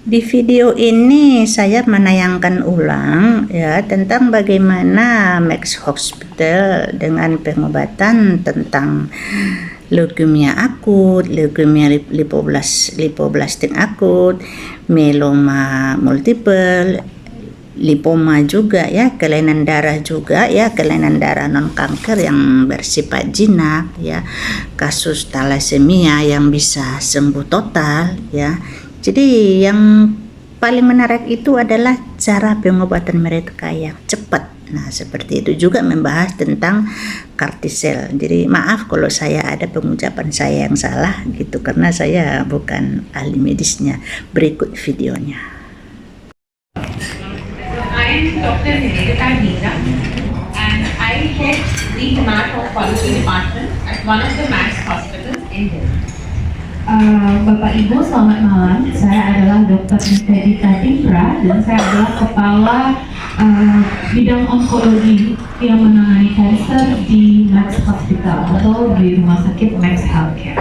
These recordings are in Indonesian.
Di video ini saya menayangkan ulang ya tentang bagaimana Max Hospital dengan pengobatan tentang leukemia akut, leukemia lipoblastik akut, mieloma multiple, lipoma juga ya, kelainan darah juga ya, kelainan darah non kanker yang bersifat jinak ya, kasus talasemia yang bisa sembuh total ya. Jadi yang paling menarik itu adalah cara pengobatan mereka yang cepat. Nah, seperti itu juga membahas tentang kartisel. Jadi maaf kalau saya ada pengucapan saya yang salah gitu karena saya bukan ahli medisnya. Berikut videonya. I'm Dr. Nivedita Meera and I head the Hemato-Oncology department at one of the Max hospitals in Delhi. Bapak Ibu selamat malam, saya adalah Dr. Nivedita Meera dan saya adalah Kepala Bidang Onkologi yang menangani kanker di Max Hospital atau di Rumah Sakit Max Healthcare.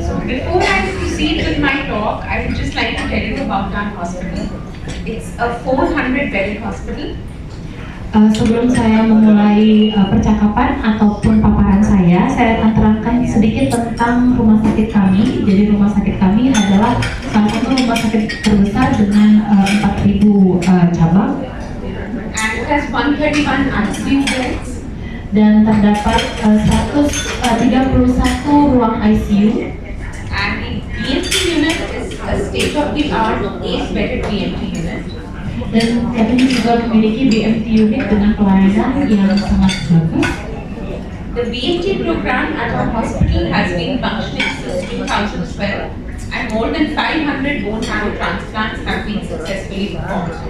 So before I proceed with my talk, I would just like to tell you about our hospital. It's a 400-bedded hospital. Sebelum saya memulai percakapan ataupun paparan saya akan terangkan sedikit tentang rumah sakit kami. Jadi rumah sakit kami adalah salah satu rumah sakit terbesar dengan 4.000 cabang. And it has 131 ICU beds. Dan terdapat 131 ruang ICU. And the BMT unit is a state-of-the-art 8-bedded BMT unit. Dan kami juga memiliki BMT unit dengan pelayanan yang sangat bagus. The BMT program at our hospital has been functioning since 2012 and more than 500 bone marrow transplants have been successfully performed.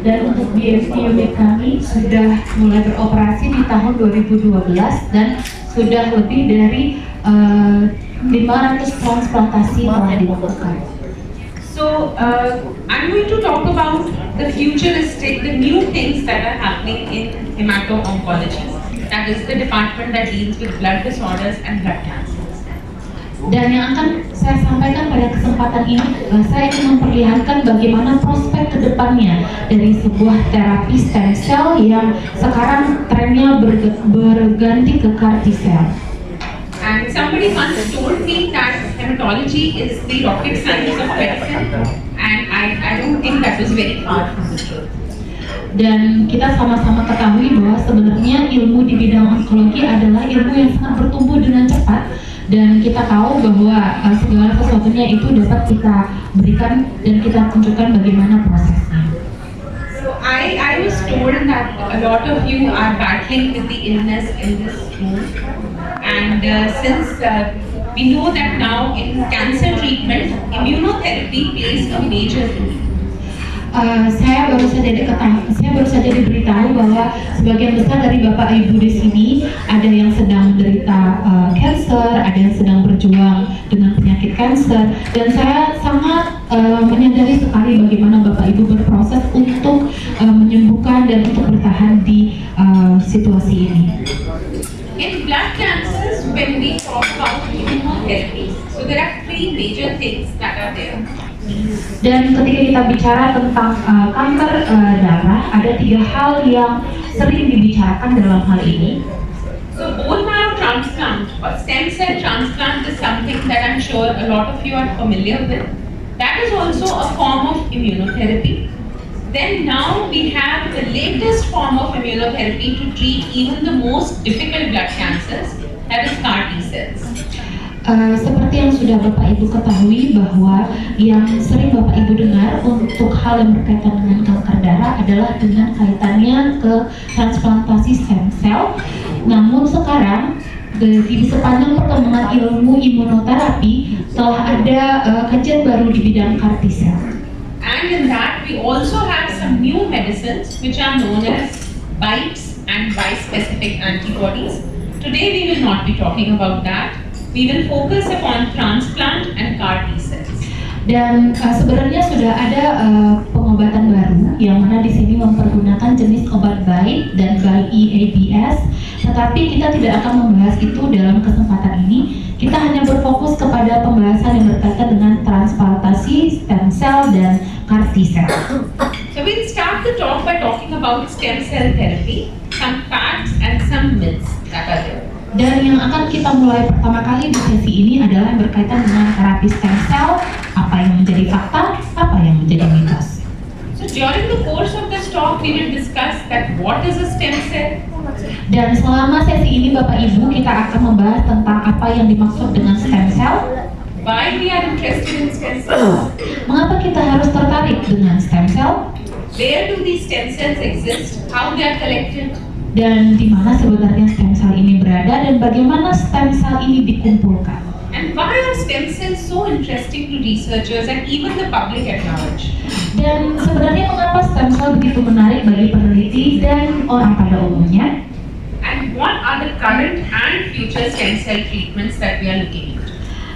Dan untuk BMT unit kami sudah mulai beroperasi di tahun 2012 dan sudah lebih dari 500 transplantasi telah dilakukan. So, I'm going to talk about the futuristic, the new things that are happening in hemato-oncology. That is the department that deals with blood disorders and blood cancers. Dan yang akan saya sampaikan pada kesempatan ini, saya ingin memperlihatkan bagaimana prospek kedepannya dari sebuah terapi stem cell yang sekarang trennya berganti ke CAR T-cell. And somebody once told me that hematology is the rocket science of medicine, and I don't think that was very far from the truth. Dan kita sama-sama ketahui bahwa sebenarnya ilmu di bidang onkologi adalah ilmu yang sangat bertumbuh dengan cepat, dan kita tahu bahwa segala sesuatunya itu dapat kita berikan dan kita tunjukkan bagaimana prosesnya. So I was told that a lot of you are battling with the illness in this room, and since we know that now in cancer treatment, immunotherapy plays a major role. Saya baru saja diberitahu bahwa sebagian besar dari Bapak Ibu di sini ada yang sedang menderita kanker, ada yang sedang berjuang dengan penyakit kanker, dan saya sangat menyadari sekali bagaimana Bapak Ibu berproses untuk menyembuhkan dan untuk bertahan di situasi ini. In blood cancers, when we talk about immunotherapy, so there are three major things that are there. Dan ketika kita bicara tentang kanker darah, ada 3 hal yang sering dibicarakan dalam hal ini. So bone marrow transplant or stem cell transplant is something that I'm sure a lot of you are familiar with. That is also a form of immunotherapy. Then now we have the latest form of immunotherapy to treat even the most difficult blood cancers, that is CAR T-cells. Seperti yang sudah Bapak Ibu ketahui bahwa yang sering Bapak Ibu dengar untuk hal yang berkaitan dengan kanker darah adalah dengan kaitannya ke transplantasi stem cell. Namun sekarang di sepanjang perkembangan ilmu imunoterapi telah ada kajian baru di bidang CAR T-cell. And in that we also have some new medicines which are known as BiTEs and bispecific antibodies. Today we will not be talking about that. We will focus upon transplant and CAR T-cells. Dan sebenarnya sudah ada pengobatan baru yang mana di sini mempergunakan jenis obat baik dan EABS, tetapi kita tidak akan membahas itu dalam kesempatan ini. Kita hanya berfokus kepada pembahasan yang berkaitan dengan transplantasi, stem cell, dan CAR T-cell. So we'll start the talk by talking about stem cell therapy, some facts and some myths that are there. Dan yang akan kita mulai pertama kali di sesi ini adalah yang berkaitan dengan terapi stem cell, apa yang menjadi fakta, apa yang menjadi mitos. So during the course of this talk, we will discuss that what is a stem cell, Dan selama sesi ini Bapak Ibu kita akan membahas tentang apa yang dimaksud dengan stem cell, why we are interested in stem cells, mengapa kita harus tertarik dengan stem cell, where do these stem cells exist, how they are collected, dan di mana sebenarnya stem cell ini berada dan bagaimana stem cell ini dikumpulkan. and why are stem cells so interesting to researchers and even the public at large. Dan sebenarnya mengapa stem cell begitu menarik bagi peneliti dan orang pada umumnya? And what are the current and future stem cell treatments that we are looking at?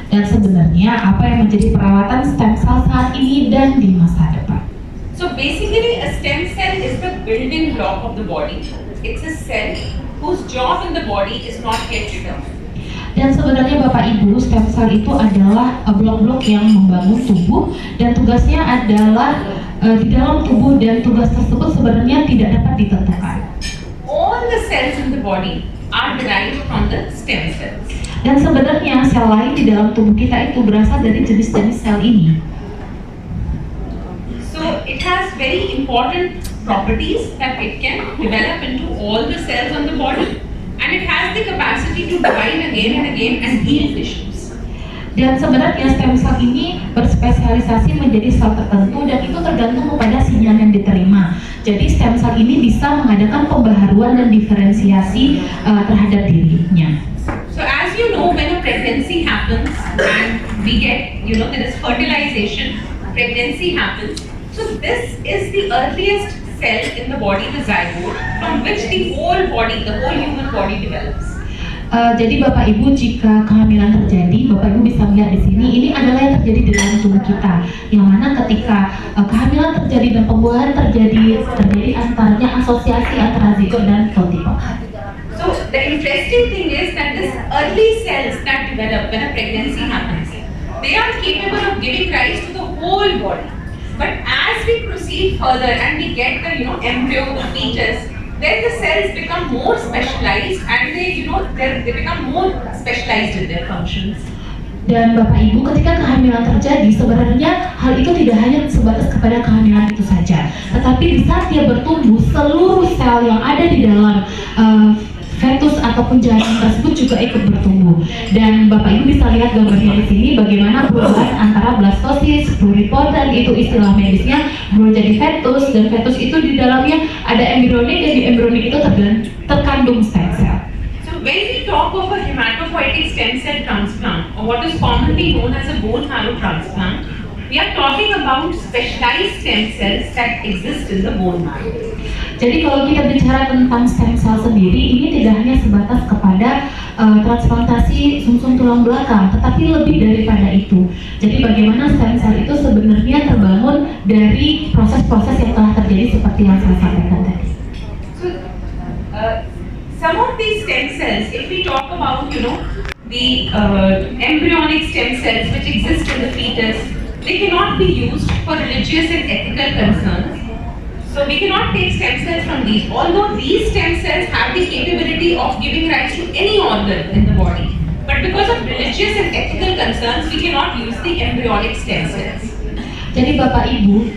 Dan sebenarnya apa yang menjadi perawatan stem cell saat ini dan di masa depan. So basically a stem cell is the building block of the body. It's a cell whose job in the body is not yet determined. Dan sebenarnya Bapak Ibu, stem cell itu adalah blok-blok yang membangun tubuh dan tugasnya adalah di dalam tubuh dan tugas tersebut sebenarnya tidak dapat ditentukan. All the cells in the body are derived from the stem cells. Dan sebenarnya sel lain di dalam tubuh kita itu berasal dari jenis-jenis sel ini. So it has very important properties that it can develop into all the cells on the body, and it has the capacity to divide again and again and heal tissues. Dan sebenarnya stem cell ini berspesialisasi menjadi sel tertentu dan itu tergantung kepada sinyal yang diterima. Jadi stem cell ini bisa mengadakan pembaharuan dan diferensiasi terhadap dirinya. So as you know, when a pregnancy happens and we get, there is fertilization, pregnancy happens. So this is the earliest cell in the body, the zygote, from which the whole body, the whole human body develops. Jadi Bapak Ibu, jika kehamilan terjadi, Bapak Ibu bisa melihat di sini, ini adalah yang terjadi di dalam tubuh kita. Yang mana ketika kehamilan terjadi dan pembuahan terjadi antaranya asosiasi antara zigot dan follicle. So the interesting thing is that this early cells that develop when a pregnancy happens, they are capable of giving rise to the whole body. But as we proceed further and we get the embryo, the fetus, then the cells become more specialized and they become more specialized in their functions. Dan Bapak Ibu, ketika kehamilan terjadi, sebenarnya hal itu tidak hanya sebatas kepada kehamilan itu saja, tetapi di saat dia bertumbuh, seluruh sel yang ada di dalam fetus ataupun janin tersebut juga ikut bertumbuh. Dan Bapak Ibu bisa lihat gambarnya di sini bagaimana perubahan antara blastosis, pluripotent, itu istilah medisnya, berubah jadi fetus, dan fetus itu di dalamnya ada embrionik dan di embrionik itu terkandung stem cell. So when we talk of a hematopoietic stem cell transplant, or what is commonly known as a bone marrow transplant, we are talking about specialized stem cells that exist in the bone marrow. Jadi kalau kita bicara tentang stem cell sendiri, ini tidak hanya sebatas kepada transplantasi sumsum tulang belakang, tetapi lebih daripada itu. Jadi bagaimana stem cell itu sebenarnya terbangun dari proses-proses yang telah terjadi seperti yang saya sampaikan tadi. So some of these stem cells, if we talk about the embryonic stem cells which exist in the fetus, they cannot be used for religious and ethical concerns. So we cannot take stem cells from these, although these stem cells have the capability of giving rise to any organ in the body. But because of religious and ethical concerns, we cannot use the embryonic stem cells. Jadi Bapak Ibu,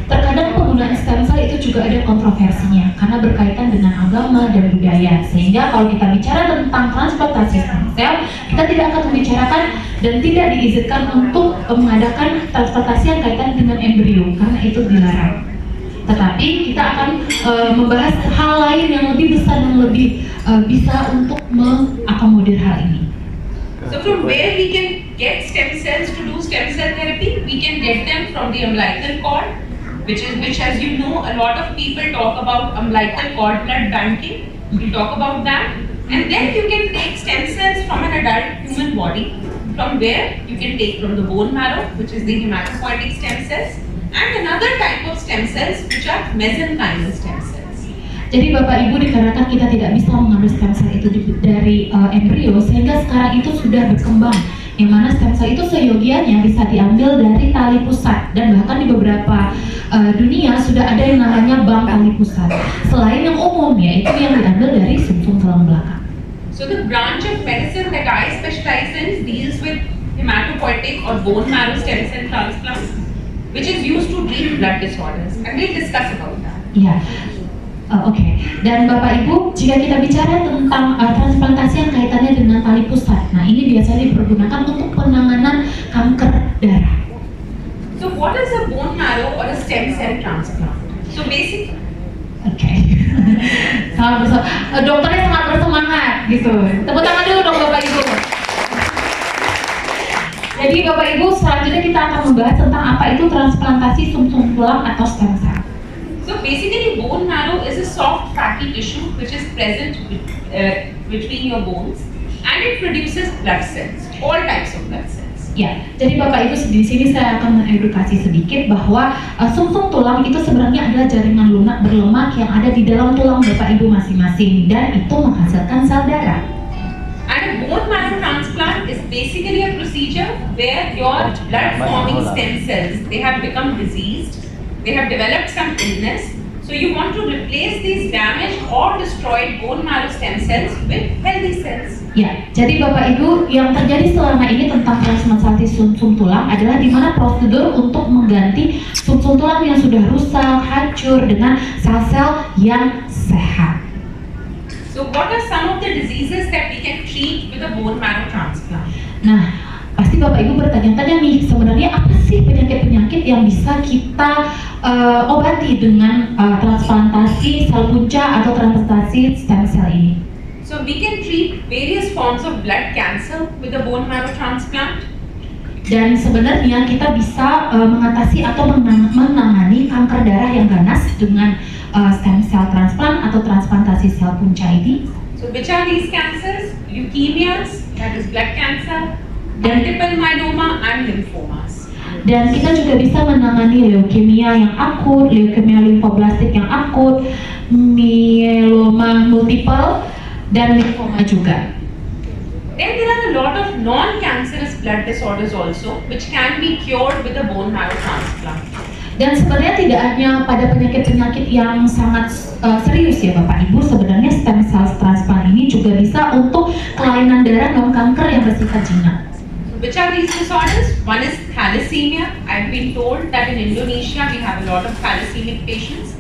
terkadang penggunaan stem cell itu juga ada kontroversinya karena berkaitan dengan agama dan budaya. Sehingga kalau kita bicara tentang transplantasi stem cell, kita tidak akan membicarakan dan tidak diizinkan untuk mengadakan transplantasi yang kaitan dengan embrio karena itu dilarang. Tetapi kita akan membahas hal lain yang lebih besar dan lebih bisa untuk mengakomodir hal ini. So from where we can get stem cells to do stem cell therapy, we can get them from the umbilical cord, which as you know, a lot of people talk about umbilical cord blood banking. We'll talk about that. And then you can take stem cells from an adult human body, from where you can take from the bone marrow, which is the hematopoietic stem cells. and another type of stem cells which are mesenchymal stem cells. Jadi Bapak Ibu, dikarenakan kita tidak bisa mengambil stem cell itu dari embrio, sehingga sekarang itu sudah berkembang, yang mana stem cell itu seyogianya bisa diambil dari tali pusat, dan bahkan di beberapa dunia sudah ada yang namanya bank tali pusat. Selain yang umum, yaitu yang diambil dari sumsum tulang belakang. So the branch of medicine that I specialize in deals with hematopoietic or bone marrow stem cell transplant, which is used to treat blood disorders, and we'll discuss about that. Ya, oke. Dan Bapak Ibu, jika kita bicara tentang transplantasi yang kaitannya dengan tali pusat, nah ini biasanya dipergunakan untuk penanganan kanker darah. So what is a bone marrow or a stem cell transplant? So basically, Oke. Dokternya sangat bersemangat gitu. Tepuk tangan dulu dong Bapak Ibu. Jadi Bapak Ibu, selanjutnya kita akan membahas tentang apa itu transplantasi sumsum tulang atau stem cell. so basically bone marrow is a soft fatty tissue which is present between your bones, and it produces blood cells, all types of blood cells. Ya, jadi Bapak Ibu, di sini saya akan mengedukasi sedikit bahwa sumsum tulang itu sebenarnya adalah jaringan lunak berlemak yang ada di dalam tulang Bapak Ibu masing-masing, dan itu menghasilkan sel darah. And a bone marrow transplant is basically a procedure where your blood-forming stem cells, they have become diseased, they have developed some illness, so you want to replace these damaged or destroyed bone marrow stem cells with healthy cells. Ya, jadi Bapak Ibu, yang terjadi selama ini tentang transplantasi sumsum tulang adalah di mana prosedur untuk mengganti sumsum tulang yang sudah rusak, hancur dengan sel-sel yang sehat. So what are some of the diseases that we can treat with a bone marrow transplant? Nah, pasti Bapak Ibu bertanya-tanya nih, sebenarnya apa sih penyakit-penyakit yang bisa kita obati dengan transplantasi sel punca atau transplantasi stem cell ini? So we can treat various forms of blood cancer with a bone marrow transplant. Dan sebenarnya kita bisa mengatasi atau menangani kanker darah yang ganas dengan stem cell transplant atau transplantasi sel punca ini. So which are these cancers? Leukemias, that is blood cancer, multiple myeloma and lymphomas. Dan kita juga bisa menangani leukemia yang akut, leukemia limfoblastik yang akut, myeloma multiple, dan lymphoma juga. Then there are a lot of non-cancerous blood disorders also, which can be cured with a bone marrow transplant. Dan sebenarnya tidak hanya pada penyakit-penyakit yang sangat serius ya Bapak Ibu, sebenarnya stem cell transplant ini juga bisa untuk kelainan darah non kanker yang bersifat jinak. Which are these disorders? One is thalassemia. I've been told that in Indonesia we have a lot of thalassemic patients.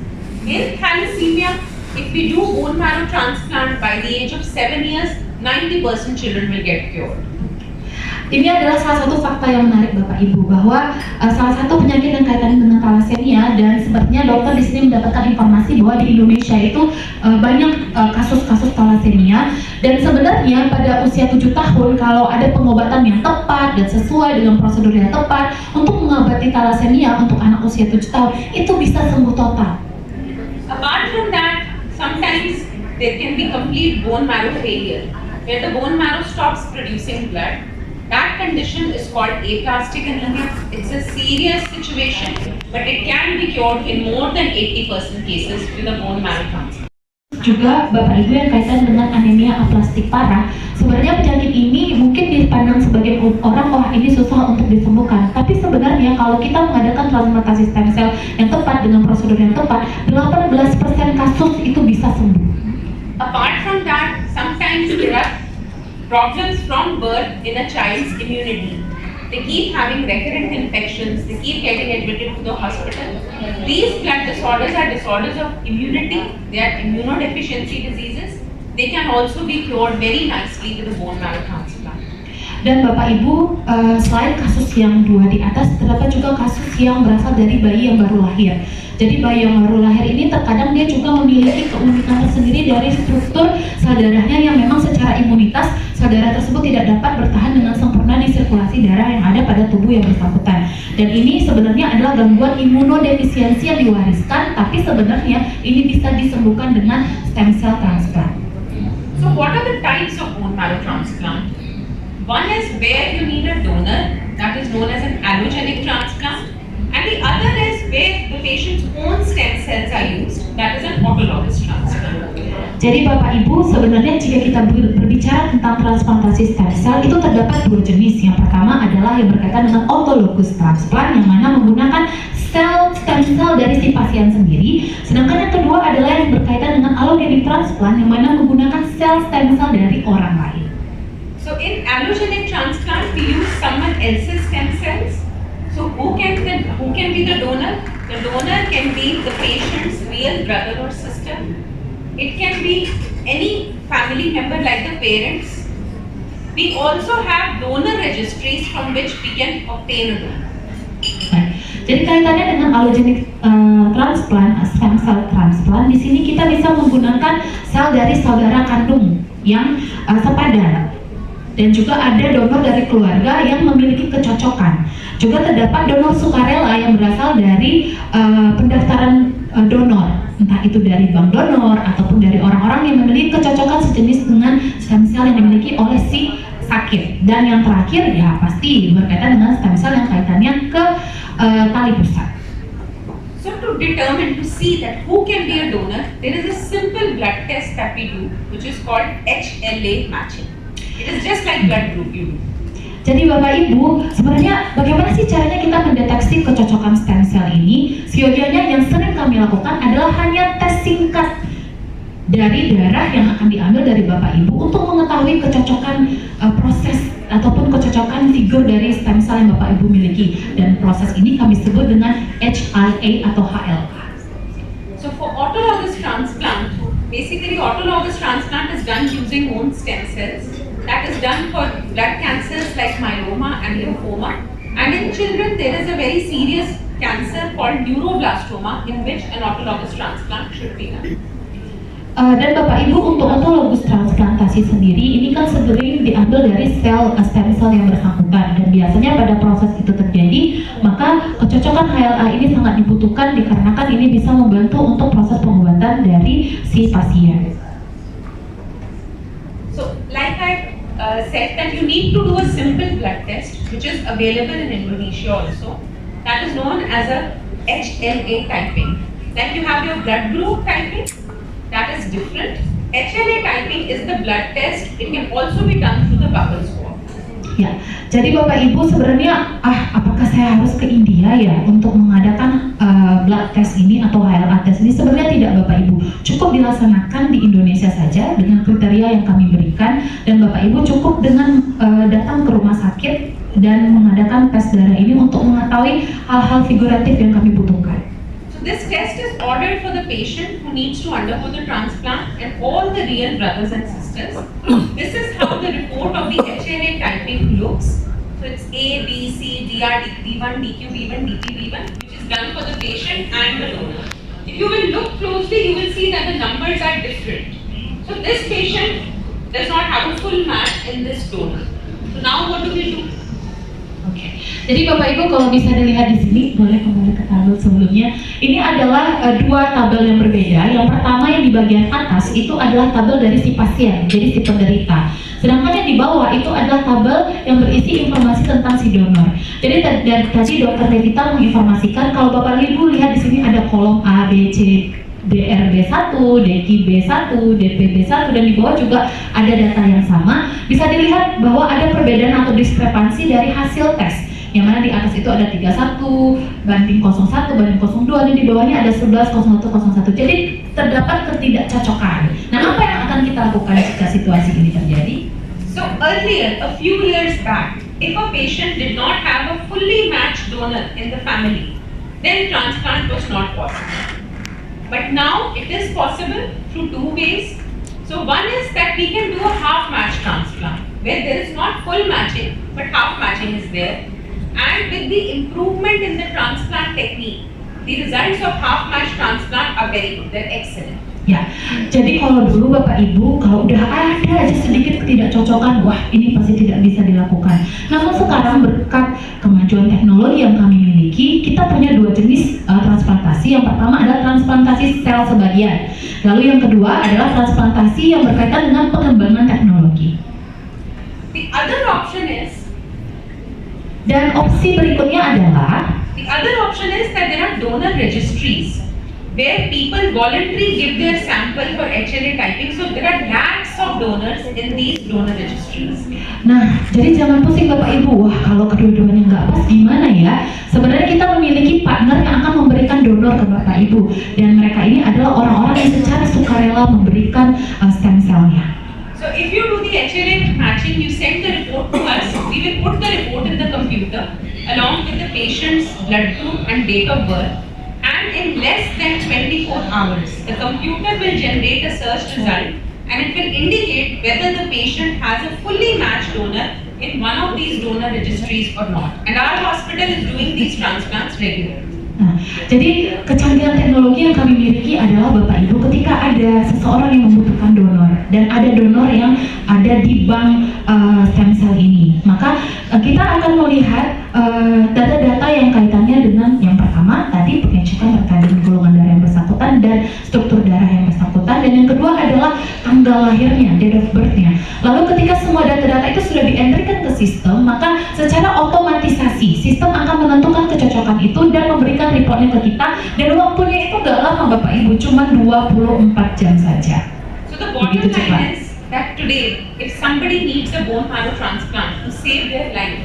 In thalassemia, if we do bone marrow transplant by the age of 7 years, 90% children will get cured. Ini adalah salah satu fakta yang menarik Bapak Ibu, bahwa salah satu penyakit yang kaitannya dengan thalassemia, dan sepertinya dokter di sini mendapatkan informasi bahwa di Indonesia itu banyak kasus-kasus thalassemia, dan sebenarnya pada usia 7 tahun kalau ada pengobatan yang tepat dan sesuai dengan prosedur yang tepat untuk mengobati thalassemia untuk anak usia 7 tahun itu bisa sembuh total. Apart from that, sometimes there can be complete bone marrow failure, where the bone marrow stops producing blood. That condition is called aplastic anemia. It's a serious situation, but it can be cured in more than 80% cases with a bone marrow transplant. Juga Bapak Ibu yang kaitan dengan anemia aplastik parah, sebenarnya penyakit ini mungkin dipandang sebagai orang, wah ini susah untuk disembuhkan. Tapi sebenarnya kalau kita mengadakan transplantasi stem cell yang tepat dengan prosedur yang tepat, 18% kasus itu bisa sembuh. Apart from that, sometimes there are problems from birth in a child's immunity. They keep having recurrent infections, they keep getting admitted to the hospital. These blood disorders are disorders of immunity, they are immunodeficiency diseases. They can also be cured very nicely with a bone marrow transplant. Dan Bapak Ibu, selain kasus yang 2 di atas, terdapat juga kasus yang berasal dari bayi yang baru lahir. Jadi bayi yang baru lahir ini terkadang dia juga memiliki keunikan tersendiri dari struktur sel darahnya yang memang secara imunitas sel darah tersebut tidak dapat bertahan dengan sempurna di sirkulasi darah yang ada pada tubuh yang bersangkutan. Dan ini sebenarnya adalah gangguan imunodefisiensi yang diwariskan, tapi sebenarnya ini bisa disembuhkan dengan stem cell transplant. So what are the types of bone marrow transplant? One is where you need a donor, that is known as an allogenic transplant, and the other is Jadi Bapak Ibu, sebenarnya jika kita berbicara tentang transplantasi stem cell itu terdapat dua jenis. Yang pertama adalah yang berkaitan dengan autologous transplant yang mana menggunakan sel stem cell dari si pasien sendiri. Sedangkan yang kedua adalah yang berkaitan dengan allogeneic transplant yang mana menggunakan sel stem cell dari orang lain. So in allogenic transplant, we use someone else's stem cells. So who can be the donor? The donor can be the patient's real brother or sister. It can be any family member like the parents. We also have donor registries from which we can obtain a donor. Jadi kaitannya dengan allogeneic transplant, stem cell transplant, di sini kita bisa menggunakan sel dari saudara kandung yang sepadan. Dan juga ada donor dari keluarga yang memiliki kecocokan. Juga terdapat donor sukarela yang berasal dari pendaftaran donor, entah itu dari bank donor ataupun dari orang-orang yang memiliki kecocokan sejenis dengan stem cell yang dimiliki oleh si sakit. Dan yang terakhir ya pasti berkaitan dengan stem cell yang kaitannya ke tali pusat. So to determine, to see that who can be a donor, there is a simple blood test that we do, which is called HLA matching. It is just like blood group you do. Jadi Bapak Ibu, sebenarnya bagaimana sih caranya kita mendeteksi kecocokan stem cell ini? Siogianya yang sering kami lakukan adalah hanya tes singkat dari darah yang akan diambil dari Bapak Ibu untuk mengetahui kecocokan proses ataupun kecocokan figur dari stem cell yang Bapak Ibu miliki. Dan proses ini kami sebut dengan HLA atau HLA. So for autologous transplant, basically autologous transplant is done using own stem cells. That is done for blood cancers like myeloma and lymphoma. And in children, there is a very serious cancer called neuroblastoma in which an autologous transplant should be done. Dan Bapak Ibu, untuk autologous transplantasi sendiri ini kan sering diambil dari sel stem cell yang bersangkutan, dan biasanya pada proses itu terjadi maka kecocokan HLA ini sangat dibutuhkan dikarenakan ini bisa membantu untuk proses pengobatan dari si pasien. So like I said that you need to do a simple blood test which is available in Indonesia also. That is known as a HLA typing. Then you have your blood group typing. That is different. HLA typing is the blood test. It can also be done through the bubble swab. Ya, jadi Bapak Ibu sebenarnya apakah saya harus ke India ya untuk mengadakan blood test ini atau HLA test ini? Sebenarnya tidak Bapak Ibu, cukup dilaksanakan di Indonesia saja dengan kriteria yang kami berikan, dan Bapak Ibu cukup dengan datang ke rumah sakit dan mengadakan tes darah ini untuk mengetahui hal-hal figuratif yang kami butuhkan. So this test is ordered for the patient who needs to undergo the transplant and all the real brothers and sisters. This is how the report of the HLA typing looks. So it's A, B, C, DR, D1, DQ, B1, DP, B1, which is done for the patient and the donor. If you will look closely, you will see that the numbers are different. So this patient does not have a full match in this donor. So now what do we do? Oke. Jadi Bapak Ibu kalau bisa dilihat di sini, boleh kembali ke tabel sebelumnya. Ini adalah dua tabel yang berbeda. Yang pertama yang di bagian atas itu adalah tabel dari si pasien, jadi si penderita. Sedangkan yang di bawah itu adalah tabel yang berisi informasi tentang si donor. Jadi tadi Dokter Devita menginformasikan kalau Bapak Ibu lihat di sini ada kolom A, B, C, DRB1, DQB1, DPB1, dan di bawah juga ada data yang sama. Bisa dilihat bahwa ada perbedaan atau diskrepansi dari hasil tes, yang mana di atas itu ada 31 banding 01 banding 02, dan di bawahnya ada 11 01 01. Jadi terdapat ketidakcocokan. Nah, apa yang akan kita lakukan jika situasi ini terjadi? So earlier, a few years back, if a patient did not have a fully matched donor in the family, then transplant was not possible. But now it is possible through two ways. So one is that we can do a half match transplant where there is not full matching but half matching is there. And with the improvement in the transplant technique, the results of half match transplant are very good, they're excellent. Ya, jadi kalau dulu Bapak Ibu kalau udah ada aja sedikit ketidakcocokan, wah ini pasti tidak bisa dilakukan. Namun sekarang berkat kemajuan teknologi yang kami miliki, kita punya dua jenis transplantasi. Yang pertama adalah transplantasi sel sebagian. Lalu yang kedua adalah transplantasi yang berkaitan dengan pengembangan teknologi. The other option is, dan opsi berikutnya adalah, the other option is that there are donor registries where people voluntarily give their sample for HLA typing. So there are lakhs of donors in these donor registries. Nah, jadi jangan pusing Bapak Ibu, wah kalau kedua-duanya nggak pas gimana ya? Sebenarnya kita memiliki partner yang akan memberikan donor ke Bapak Ibu, dan mereka ini adalah orang-orang yang secara sukarela memberikan stem cell-nya. So if you do the HLA matching, you send the report to us. We will put the report in the computer along with the patient's blood group and date of birth. And in less than 24 hours, the computer will generate a search result and it will indicate whether the patient has a fully matched donor in one of these donor registries or not. And our hospital is doing these transplants regularly. Nah, jadi kecanggihan teknologi yang kami miliki adalah Bapak Ibu, ketika ada seseorang yang membutuhkan donor dan ada donor yang ada di bank stem cell ini, maka kita akan melihat data-data yang kaitannya dengan yang pertama tadi pengecekan terkait dengan golongan darah yang bersangkutan dan struktur darah yang bersangkutan, dan yang kedua adalah tanggal lahirnya, date of birth-nya. Lalu ketika semua data-data itu sudah di-entrykan ke sistem, maka secara otomatisasi sistem akan menentukan kecocokan itu dan memberikan reportnya ke kita, dan waktunya itu nggak lama Bapak Ibu, cuma 24 jam saja. So the bottom line is that today, if somebody needs a bone marrow transplant to save their life,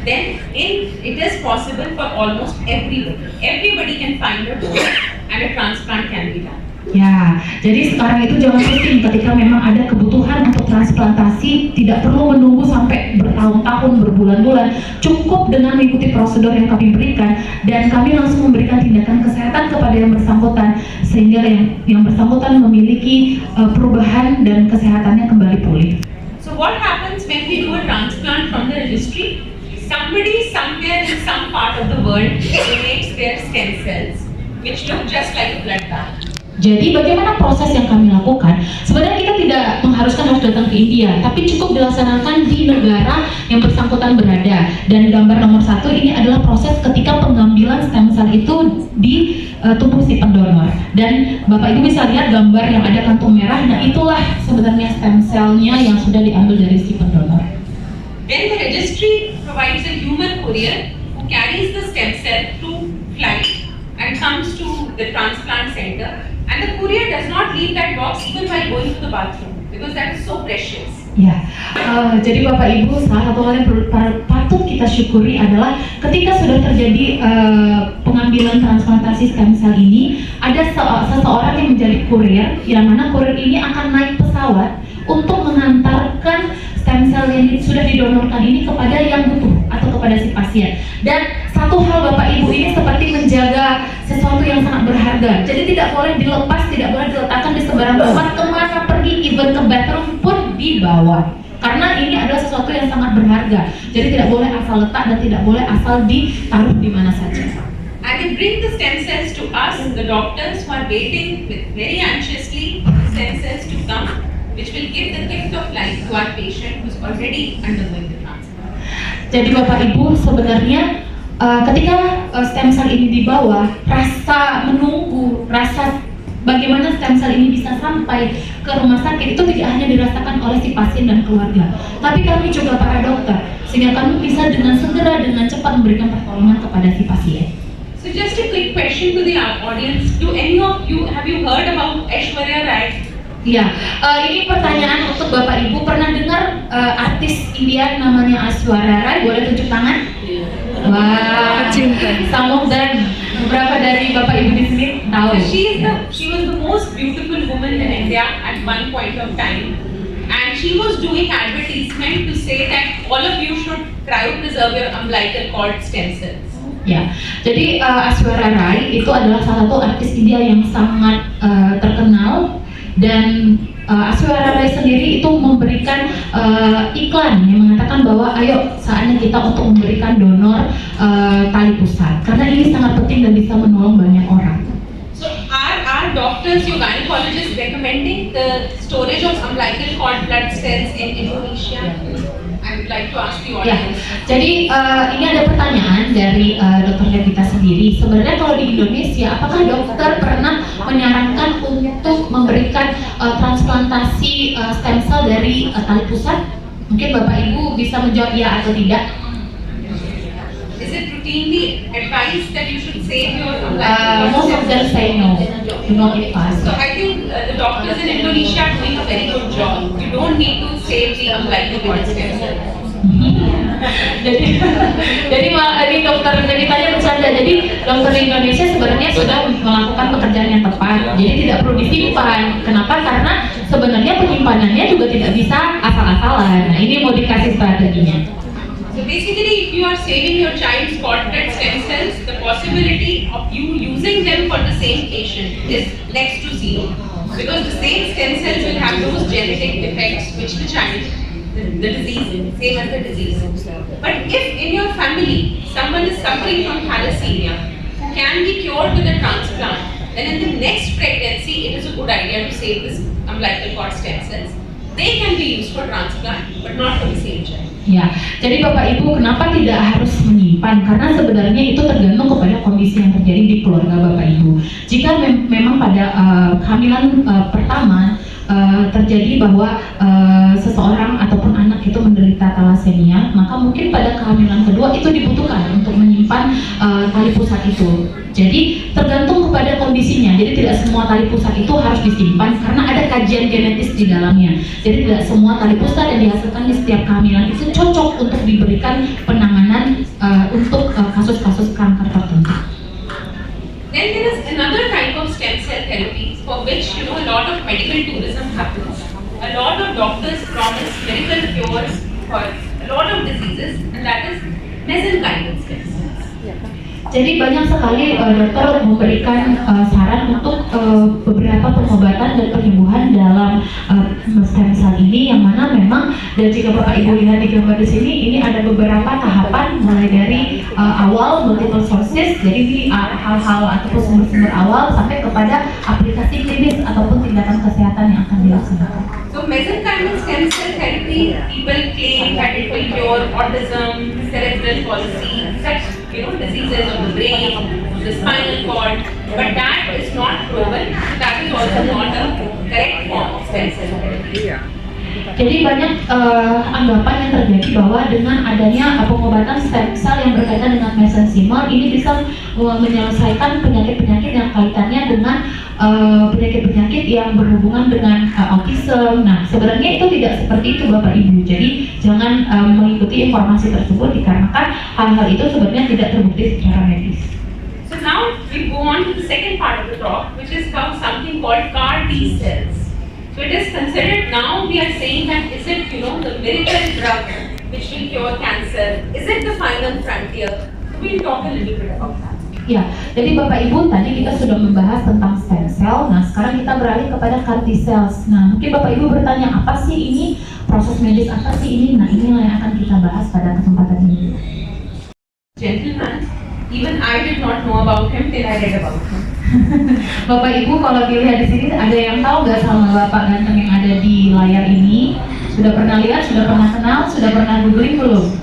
then it is possible for almost everybody. Everybody can find a donor and a transplant can be done. Ya, jadi sekarang itu jangan pusing ketika memang ada kebutuhan untuk transplantasi, tidak perlu menunggu sampai bertahun-tahun, berbulan-bulan. Cukup dengan mengikuti prosedur yang kami berikan, dan kami langsung memberikan tindakan kesehatan kepada yang bersangkutan, sehingga yang bersangkutan memiliki perubahan dan kesehatannya kembali pulih. So what happens when we do a transplant from the registry? Somebody somewhere in some part of the world donates their stem cells, which look just like a blood bank. Jadi bagaimana proses yang kami lakukan? Sebenarnya kita tidak mengharuskan harus datang ke India, tapi cukup dilaksanakan di negara yang bersangkutan berada. Dan gambar nomor 1 ini adalah proses ketika pengambilan stem cell itu di tubuh si pendonor. Dan Bapak Ibu bisa lihat gambar yang ada kantung merah, nah itulah sebenarnya stem cell-nya yang sudah diambil dari si pendonor. Then the registry provides a human courier who carries the stem cell through flight and comes to the transplant center. And the courier does not leave that box even while going to the bathroom because that is so precious. Ya, jadi Bapak Ibu, salah satu hal yang patut kita syukuri adalah ketika sudah terjadi pengambilan transplantasi stem cell ini, ada seseorang yang menjadi kurir, yang mana kurir ini akan naik pesawat untuk mengantarkan stem cell yang sudah didonorkan ini kepada yang butuh atau kepada si pasien. Dan satu hal Bapak Ibu, ini seperti menjaga sesuatu yang sangat berharga. Jadi tidak boleh dilepas, tidak boleh diletakkan di sembarang tempat, kemana pergi, even ke bathroom pun dibawa. Karena ini adalah sesuatu yang sangat berharga. Jadi tidak boleh asal letak dan tidak boleh asal ditaruh di mana saja. And they bring the stem cells to us, the doctors who are waiting very anxiously for the stem cells to come, which will give the gift of life to our patient who's already undergoing the transplant. Jadi Bapak Ibu, sebenarnya ketika stem cell ini dibawa, rasa menunggu, rasa bagaimana stem cell ini bisa sampai ke rumah sakit itu tidak hanya dirasakan oleh si pasien dan keluarga, tapi kami juga para dokter, sehingga kami bisa dengan segera, dengan cepat memberikan pertolongan kepada si pasien. So just a quick question to the audience. Do any of you, have you heard about Aishwarya Rai? Ya, ini pertanyaan untuk Bapak Ibu. Pernah dengar artis India namanya Aishwarya Rai? Boleh tunjuk tangan? Wah, some of them. Beberapa dari Bapak Ibu di sini tahu. So she was the most beautiful woman in India at one point of time, and she was doing advertisement to say that all of you should cryopreserve your umbilical cord stem cells. Ya, jadi Aishwarya Rai itu adalah salah satu artis India yang sangat terkenal, dan Aishwarya Rai sendiri itu memberikan iklan yang mengatakan bahwa ayo saatnya kita untuk memberikan donor tali pusat, karena ini sangat penting dan bisa menolong banyak orang. So are doctors, your gynecologists recommending the storage of umbilical cord blood cells in Indonesia? I would like to ask the Ya, audience. jadi ini ada pertanyaan dari Dr. Levita sendiri. Sebenarnya kalau di Indonesia, apakah dokter pernah menyarankan untuk memberikan transplantasi stem cell dari tali pusat? Mungkin Bapak Ibu bisa menjawab ya atau tidak. Is it routinely advised that you should save your Most of them say no, do not eat So pasta. I think the doctors in Indonesia are doing a very good job. You don't need to save the umbilical cord stem cell. jadi ini dokter kita bercanda. Jadi dokter di Indonesia sebenarnya sudah melakukan pekerjaan yang tepat. Jadi tidak perlu disimpan. Kenapa? Karena sebenarnya penyimpanannya juga tidak bisa asal-asalan. Nah, ini mau dikasih strateginya. So basically, if you are saving your child's cord-fed stem cells, the possibility of you using them for the same patient is next to zero. Because the same stem cells will have those genetic defects which the child, the disease, same as the disease. But if in your family someone is suffering from thalassemia who can be cured with a transplant, then in the next pregnancy it is a good idea to save this umbilical cord stem cells. They can be used for transplant, but not for the same child. Ya, jadi Bapak Ibu kenapa tidak harus menyimpan? Karena sebenarnya itu tergantung kepada kondisi yang terjadi di keluarga Bapak Ibu. Jika memang pada kehamilan pertama terjadi bahwa seseorang ataupun anak itu menderita thalassemia, maka mungkin pada kehamilan kedua itu dibutuhkan untuk menyimpan tali pusat itu. Jadi tergantung kepada kondisinya. Jadi tidak semua tali pusat itu harus disimpan karena ada kajian genetis di dalamnya. Jadi tidak semua tali pusat yang dihasilkan di setiap kehamilan itu cocok untuk diberikan penanganan untuk kasus-kasus kanker tertentu. Then there is another type of stem cell therapy for which a lot of medical tourism happens. A lot of doctors promise miracle cures for a lot of diseases, and that is mesenchymal stem cells. Jadi banyak sekali dokter memberikan saran untuk beberapa pengobatan dan penyembuhan dalam stem cell ini, yang mana memang, dan jika Bapak Ibu lihat di gambar di sini, ini ada beberapa tahapan mulai dari awal multiple sources, jadi ini hal-hal ataupun sumber-sumber awal sampai kepada aplikasi klinis ataupun tindakan kesehatan yang akan dilaksanakan. So mesenchymal stem cell therapy, people claim that it will cure autism, cerebral palsy, such diseases of the brain, the spinal cord, but that is not proven. That is also not a correct form of stem cell therapy. Jadi banyak anggapan yang terjadi bahwa dengan adanya pengobatan stem cell yang berkaitan dengan mesenchymal ini bisa menyelesaikan penyakit-penyakit yang kaitannya dengan penyakit-penyakit yang berhubungan dengan autism. Nah, sebenarnya itu tidak seperti itu Bapak Ibu. Jadi jangan mengikuti informasi tersebut dikarenakan hal-hal itu sebenarnya tidak terbukti secara medis. So now we go on to the second part of the talk, which is about something called CAR T cells. So it is considered, now we are saying that is it the miracle drug which will cure cancer? Is it the final frontier? So we'll talk a little bit about that. Ya, jadi Bapak Ibu tadi kita sudah membahas tentang stem cell. Nah, sekarang kita beralih kepada CAR T cells. Nah, mungkin Bapak Ibu bertanya, apa sih ini? Proses medis apa sih ini? Nah, inilah yang akan kita bahas pada kesempatan ini. Gentleman, even I did not know about him till I read about him. Bapak Ibu kalau dilihat di sini, ada yang tahu nggak sama Bapak ganteng yang ada di layar ini? Sudah pernah lihat? Sudah pernah kenal? Sudah pernah googling belum?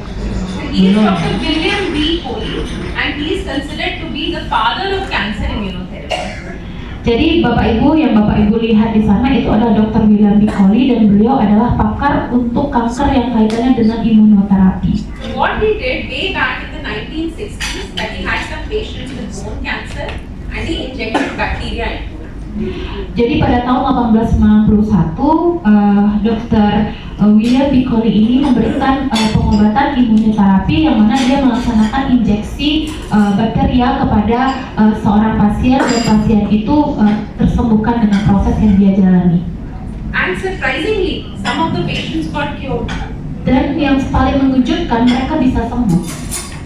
He is Dr. William B. Coley, and he is considered to be the father of cancer immunotherapy. Jadi Bapak Ibu, yang Bapak Ibu lihat di sana itu adalah Dr. William B. Coley, dan beliau adalah pakar untuk kanker yang kaitannya dengan imunoterapi. What he did way back in the 1960s, that he had some patients with bone cancer, and he injected bacteria into it. Jadi pada tahun 1891, Dr. William B. Coley ini memberikan pengobatan imunoterapi yang mana dia melaksanakan injeksi bakteria kepada seorang pasien, dan pasien itu tersembuhkan dengan proses yang dia jalani. And surprisingly, some of the patients got cured. Dan yang paling mengejutkan, mereka bisa sembuh.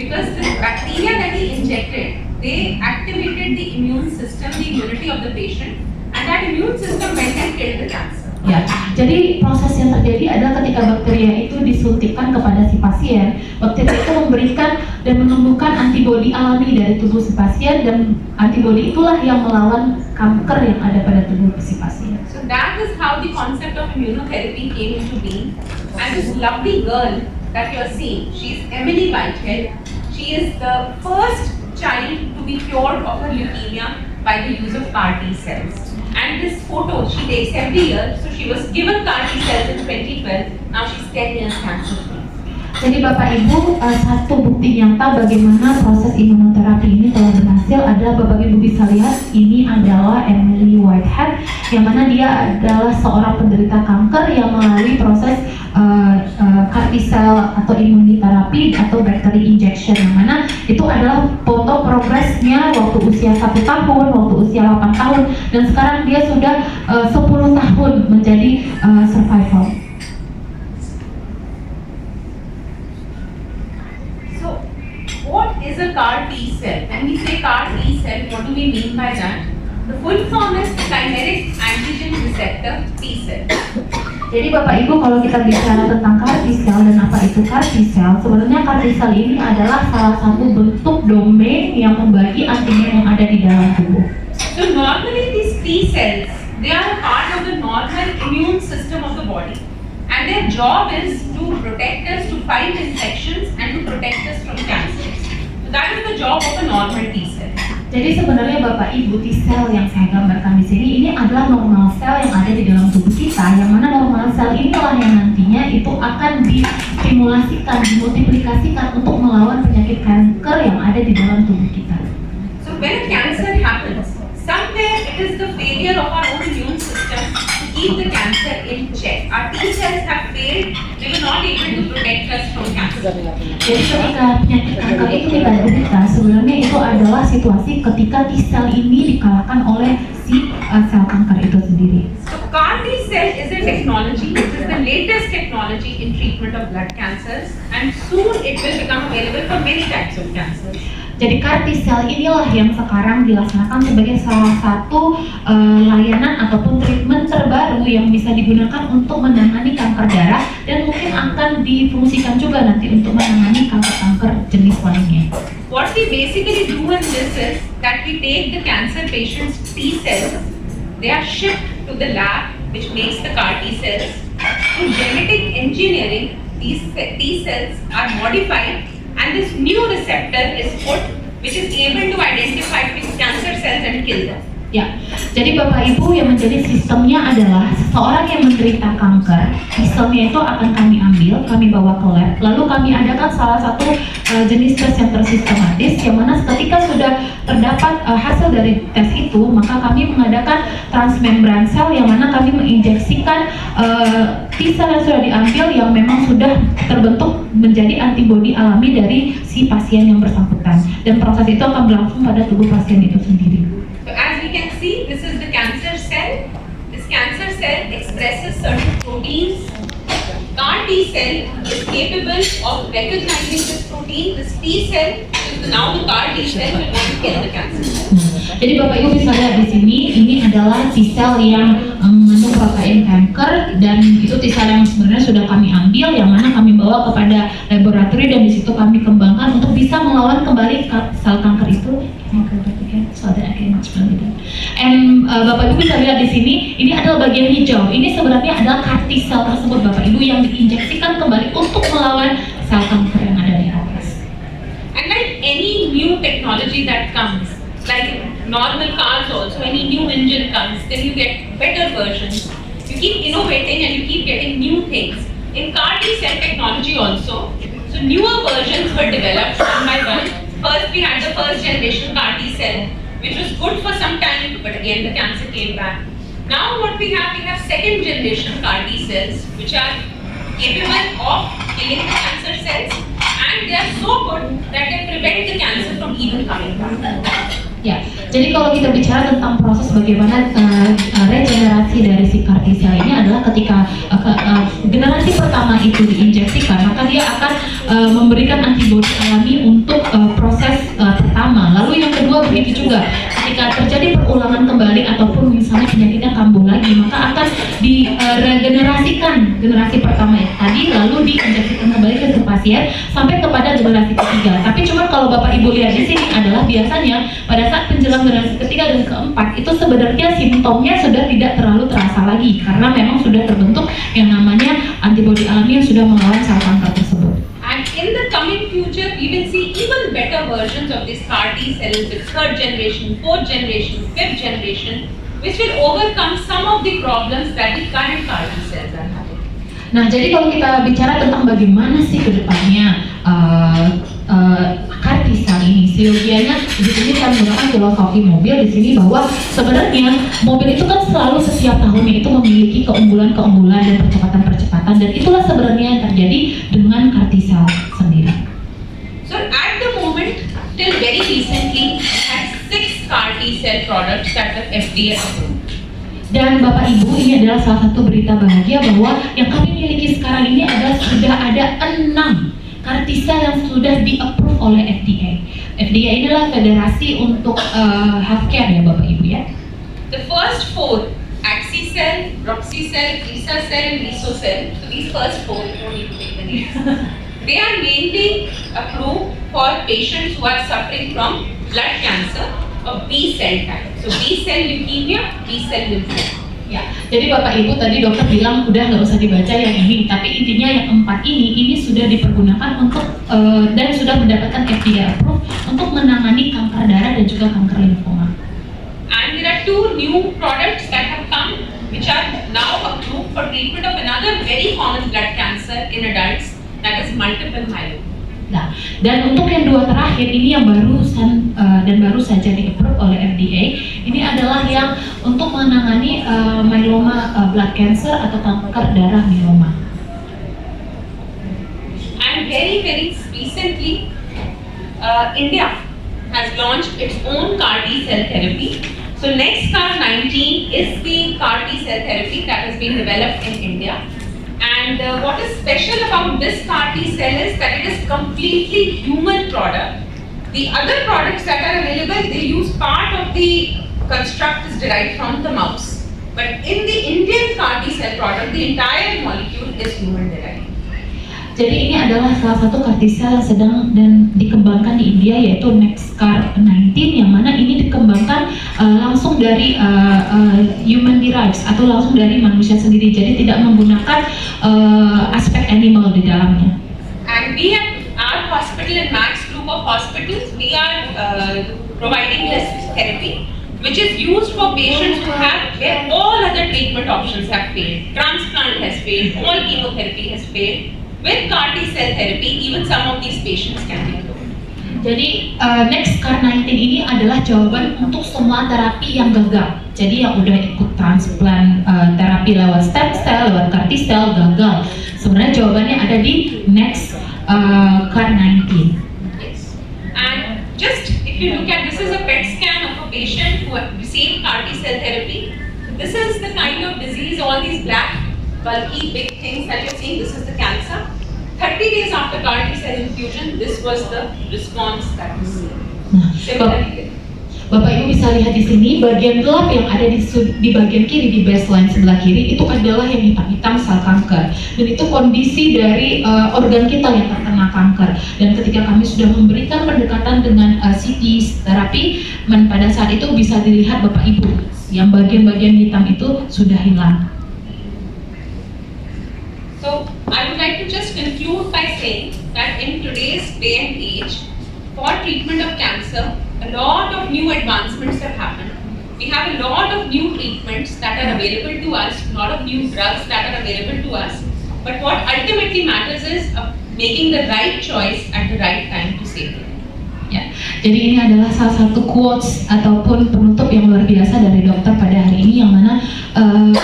Because the bacteria that he injected, they activated the immune system, the immunity of the patient, and that immune system went and killed the cancer. Ya, jadi proses yang terjadi adalah ketika bakteria itu disuntikkan kepada si pasien, bakteria itu memberikan dan menumbuhkan antibodi alami dari tubuh si pasien, dan antibodi itulah yang melawan kanker yang ada pada tubuh si pasien. So that is how the concept of immunotherapy came into being. And this lovely girl that you are seeing, she is Emily Whitehead. She is the first child to be cured of her leukemia by the use of CAR T cells. And this photo she takes every year. So she was given CAR T cells in 2012. Now she's 10 years cancer free. Jadi Bapak Ibu, satu bukti nyata bagaimana proses imunoterapi ini telah berhasil adalah Bapak Ibu bisa lihat ini adalah Emily Whitehead, yang mana dia adalah seorang penderita kanker yang melalui proses CAR T-cell atau imunoterapi atau bakteri injection, yang mana itu adalah foto progresnya waktu usia 1 tahun, waktu usia 8 tahun, dan sekarang dia sudah 10 tahun menjadi survival. So, what is a CAR T cell? When we say CAR T cell, what do we mean by that? The full form is chimeric antigen receptor T cell. Jadi Bapak Ibu, kalau kita bicara tentang CAR T-cell dan apa itu CAR T-cell, sebenarnya CAR T-cell ini adalah salah satu bentuk domain yang membagi antigen yang ada di dalam tubuh. So normally these T cells, they are a part of the normal immune system of the body, and their job is to protect us, to fight infections and to protect us from cancer. So that is the job of a normal T cell. Jadi sebenarnya Bapak Ibu, T-cell yang saya gambarkan di sini ini adalah normal sel yang ada di dalam tubuh kita, yang mana normal sel inilah yang nantinya itu akan distimulasikan, dimultiplikasikan untuk melawan penyakit kanker yang ada di dalam tubuh kita. So when a cancer happens, somewhere it is the failure of our own immune system to keep the cancer in check. Our T cells have failed, they were not able to protect us from cancer. Jadi ketika penyakit kanker itu kita derita, sebenarnya itu adalah situasi ketika T-cell ini dikalahkan oleh si sel kanker itu sendiri. So CAR T cell is a technology, it is the latest technology in treatment of blood cancers, and soon it will become available for many types of cancers. Jadi CAR T-cell inilah yang sekarang dilaksanakan sebagai salah satu layanan ataupun treatment terbaru yang bisa digunakan untuk menangani kanker darah, dan mungkin akan difungsikan juga nanti untuk menangani kanker-kanker jenis lainnya. What we basically do in this is that we take the cancer patient's T cells, they are shipped to the lab which makes the CAR T cells. Through genetic engineering, these T cells are modified and this new receptor is put which is able to identify cancer cells and kill them. Ya, jadi Bapak Ibu, yang menjadi sistemnya adalah seseorang yang menderita kanker, T-cellnya itu akan kami ambil, kami bawa ke lab, lalu kami adakan salah satu jenis tes yang tersistematis, yang mana ketika sudah terdapat hasil dari tes itu, maka kami mengadakan transmembran sel, yang mana kami menginjeksikan T-cell yang sudah diambil yang memang sudah terbentuk menjadi antibodi alami dari si pasien yang bersangkutan, dan proses itu akan berlangsung pada tubuh pasien itu sendiri. So as we can see, this is the cancer cell. This cancer cell expresses certain proteins. CAR T cell is capable of recognizing this protein. This T cell is now the CAR T cell will want to kill the cancer. Jadi Bapak Ibu bisa lihat di sini, ini adalah T-cell yang mengandung protein kanker, dan itu T-cell yang sebenarnya sudah kami ambil, yang mana kami bawa kepada laboratorium, dan di situ kami kembangkan untuk bisa melawan kembali sel kanker itu. So that I can explain it. And Bapak Ibu bisa lihat di sini, ini adalah bagian hijau. Ini sebenarnya adalah CAR T-cell tersebut Bapak Ibu yang diinjeksikan kembali untuk melawan sel kanker yang ada di atas. And like any new technology that comes, like normal cars also, any new engine comes, then you get better versions. You keep innovating and you keep getting new things. In CAR T cell technology also, so newer versions were developed one by one. First we had the first generation CAR T cell, which was good for some time, but again the cancer came back. Now what we have second generation CAR T cells, which are capable of killing the cancer cells, and they are so good that they prevent the cancer from even coming back. Ya, jadi kalau kita bicara tentang proses bagaimana regenerasi dari si CAR T-cell ini adalah ketika generasi pertama itu diinjeksikan, maka dia akan memberikan antibodi alami untuk proses pertama. Lalu yang kedua begitu juga, ketika terjadi perulangan kembali ataupun misalnya penyakitnya kambuh lagi, maka akan diregenerasikan generasi pertama tadi, lalu diinjeksikan kembali ke pasien sampai kepada generasi ketiga. Tapi cuma kalau Bapak Ibu lihat di sini adalah biasanya pada saat menjelang generasi ketiga dan keempat itu sebenarnya simptomnya sudah tidak terlalu terasa lagi, karena memang sudah terbentuk yang namanya antibodi alami yang sudah melawan sel kanker tersebut. And in the coming future, we will see even better versions of this CAR T cells, the third generation, fourth generation, fifth generation, which will overcome some of the problems that the current CAR T cells are having. Nah, jadi kalau kita bicara tentang bagaimana sih ke depannya Kartisa ini, seyogianya di sini kan menggunakan filosofi mobil di sini bahwa sebenarnya mobil itu kan selalu setiap tahunnya itu memiliki keunggulan-keunggulan dan percepatan-percepatan, dan itulah sebenarnya yang terjadi dengan Kartisa sendiri. So at the moment, till very recently, we had 6 CAR T-cell products that were FDA approved. Dan Bapak Ibu, ini adalah salah satu berita bahagia bahwa yang kami miliki sekarang ini adalah sudah ada 6 Kartisa yang sudah di-approve oleh FDA. FDA inilah federasi untuk healthcare ya Bapak Ibu ya. The first 4, Axicell, Roxicell, Isacell, and Lisocell, so these first 4, you don't need to take the names. They are mainly approved for patients who are suffering from blood cancer of B-cell type. So B-cell leukemia, B-cell lymphoma. Ya, jadi Bapak Ibu tadi dokter bilang udah nggak usah dibaca yang ini, tapi intinya yang 4 ini sudah dipergunakan untuk dan sudah mendapatkan FDA approve untuk menangani kanker darah dan juga kanker limfoma. And there are 2 new products that have come which are now approved for treatment of another very common blood cancer in adults, that is multiple myeloma. Nah, dan untuk yang 2 terakhir ini yang baru saja di-approve oleh FDA, ini adalah yang untuk menangani myeloma blood cancer atau kanker darah myeloma. And very recently, India has launched its own CAR T-cell therapy. So NextCAR19 is the CAR T-cell therapy that has been developed in India. And what is special about this CAR T-cell is that it is completely human product. The other products that are available, they use part of the construct is derived from the mouse. But in the Indian CAR T-cell product, the entire molecule is human derived. Jadi ini adalah salah satu Kartisa yang sedang dan dikembangkan di India, yaitu NextCAR19, yang mana ini dikembangkan langsung dari human derived atau langsung dari manusia sendiri, jadi tidak menggunakan aspek animal di dalamnya. And we at our hospital and Max group of hospitals, we are providing this therapy, which is used for patients who have where all other treatment options have failed. Transplant has failed, all chemotherapy has failed. With CAR T-cell therapy, even some of these patients can be cured. Jadi NextCAR19 ini adalah jawaban untuk semua terapi yang gagal. Jadi yang udah ikut transplant terapi lewat stem cell, lewat CAR T-cell gagal. Sebenarnya jawabannya ada di NextCAR19. Yes. And just if you look at this is a PET scan of a patient who received CAR T-cell therapy. This is the kind of disease, all these black, bulky, big things that you're seeing. This is the cancer. 30 days after CAR T-cell infusion, this was the response that was seen. Similarly, Bapak Ibu bisa lihat di sini bagian gelap yang ada di bagian kiri di baseline sebelah kiri itu adalah yang hitam-hitam sel kanker, dan itu kondisi dari organ kita yang terkena kanker. Dan ketika kami sudah memberikan pendekatan dengan CT terapi, pada saat itu bisa dilihat Bapak Ibu yang bagian-bagian hitam itu sudah hilang. So I would like to just conclude by saying that in today's day and age, for treatment of cancer, a lot of new advancements have happened. We have a lot of new treatments that are available to us, a lot of new drugs that are available to us. But what ultimately matters is making the right choice at the right time to save it. Ya, jadi ini adalah salah satu quotes ataupun penutup yang luar biasa dari dokter pada hari ini, yang mana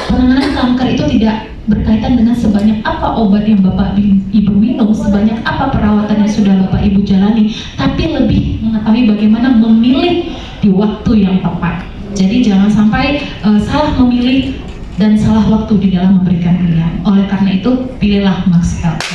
penanganan kanker itu tidak berkaitan dengan sebanyak apa obat yang Bapak Ibu minum, sebanyak apa perawatan yang sudah Bapak Ibu jalani, tapi lebih mengetahui bagaimana memilih di waktu yang tepat. Jadi jangan sampai salah memilih dan salah waktu di dalam memberikan pilihan. Oleh karena itu, pilihlah Max Health.